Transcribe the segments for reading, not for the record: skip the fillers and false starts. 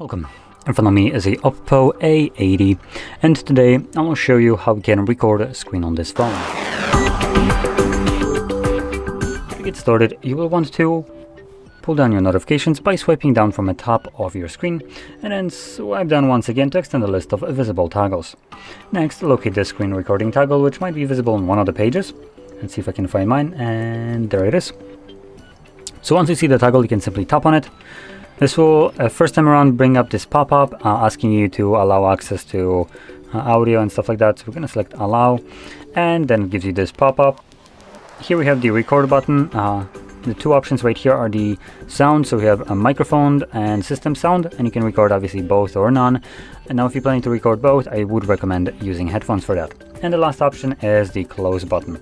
Welcome. In front of me is a OPPO A80 and today I will show you how we can record a screen on this phone. To get started, you will want to pull down your notifications by swiping down from the top of your screen and then swipe down once again to extend the list of visible toggles. Next, locate the screen recording toggle, which might be visible on one of the pages. Let's see if I can find mine, and there it is. So once you see the toggle, you can simply tap on it. This will, first time around, bring up this pop-up asking you to allow access to audio and stuff like that. So we're going to select allow, and then it gives you this pop-up. Here we have the record button. The two options right here are the sound. So we have a microphone and system sound, and you can record obviously both or none. And now if you're planning to record both, I would recommend using headphones for that. And the last option is the close button.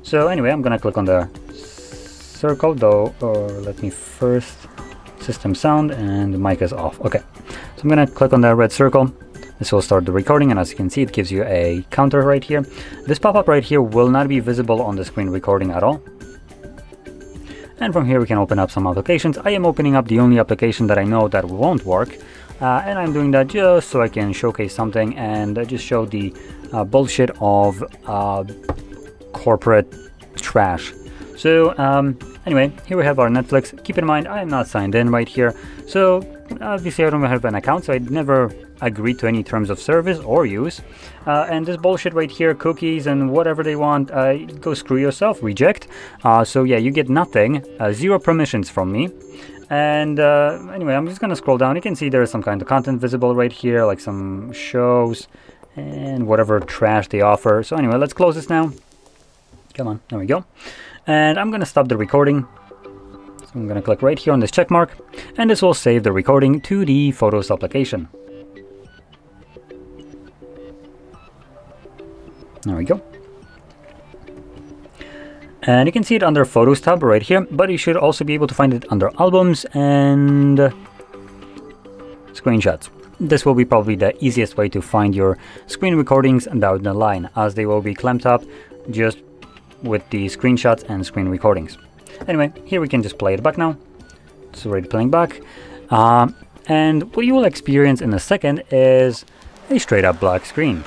So anyway, I'm going to click on the circle though, or let me first... system sound, and the mic is off. Okay, so I'm gonna click on that red circle. This will start the recording, and as you can see, it gives you a counter right here. This pop-up right here will not be visible on the screen recording at all. And from here we can open up some applications. I am opening up the only application that I know that won't work, and I'm doing that just so I can showcase something and just show the bullshit of corporate trash. So anyway, here we have our Netflix. Keep in mind, I am not signed in right here. So obviously I don't have an account, so I'd never agreed to any terms of service or use. And this bullshit right here, cookies and whatever they want, go screw yourself, reject. So yeah, you get nothing, zero permissions from me. And anyway, I'm just gonna scroll down. You can see there's some kind of content visible right here, like some shows and whatever trash they offer. So anyway, let's close this now. Come on, there we go. And I'm going to stop the recording. So I'm going to click right here on this check mark, and this will save the recording to the Photos application. There we go. And you can see it under Photos tab right here, but you should also be able to find it under Albums and Screenshots. This will be probably the easiest way to find your screen recordings down the line, as they will be clamped up just with the screenshots and screen recordings. Anyway, here we can just play it back now. It's already playing back. And what you will experience in a second is a straight up black screen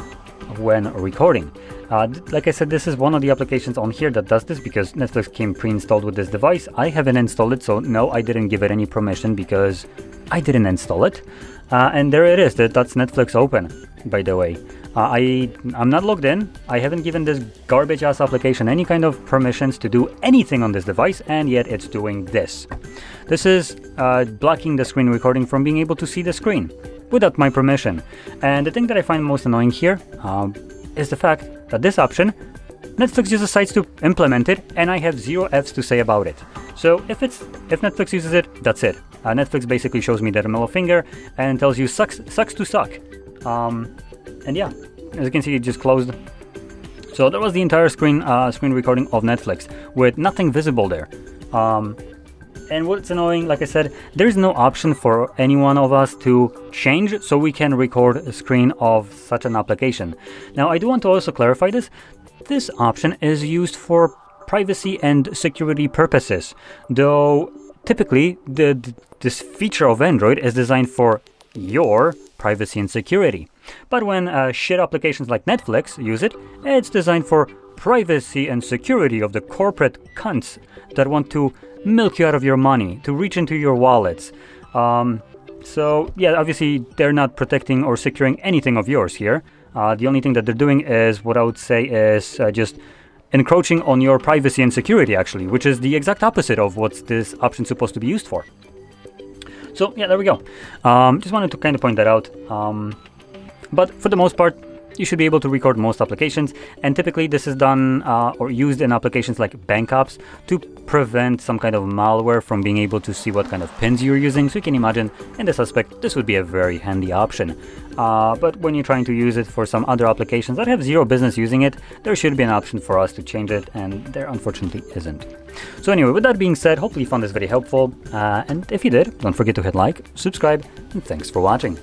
when recording. Like I said, this is one of the applications on here that does this because Netflix came pre-installed with this device. I haven't installed it, so no, I didn't give it any permission because I didn't install it. And there it is, that's Netflix open, by the way. I'm not logged in. I haven't given this garbage ass application any kind of permissions to do anything on this device, and yet it's doing this. This is blocking the screen recording from being able to see the screen without my permission. And the thing that I find most annoying here is the fact that this option, Netflix decides to implement it, and I have zero F's to say about it. So if Netflix uses it, that's it. Netflix basically shows me the middle finger and tells you sucks to suck. And yeah, as you can see, it just closed. So that was the entire screen recording of Netflix with nothing visible there. And what's annoying, like I said, there's no option for any one of us to change so we can record a screen of such an application. Now, I do want to also clarify this. This option is used for privacy and security purposes, though typically this feature of Android is designed for your privacy and security. But when shit applications like Netflix use it, it's designed for privacy and security of the corporate cunts that want to milk you out of your money, to reach into your wallets. So yeah, obviously they're not protecting or securing anything of yours here. The only thing that they're doing is what I would say is just encroaching on your privacy and security, actually, which is the exact opposite of what this option is supposed to be used for. So yeah, there we go. Just wanted to kind of point that out. But for the most part, you should be able to record most applications, and typically this is done or used in applications like bank apps to prevent some kind of malware from being able to see what kind of pins you're using. So you can imagine in this aspect, this would be a very handy option. But when you're trying to use it for some other applications that have zero business using it, there should be an option for us to change it, and there unfortunately isn't. So anyway, with that being said, hopefully you found this very helpful, and if you did, don't forget to hit like, subscribe, and thanks for watching.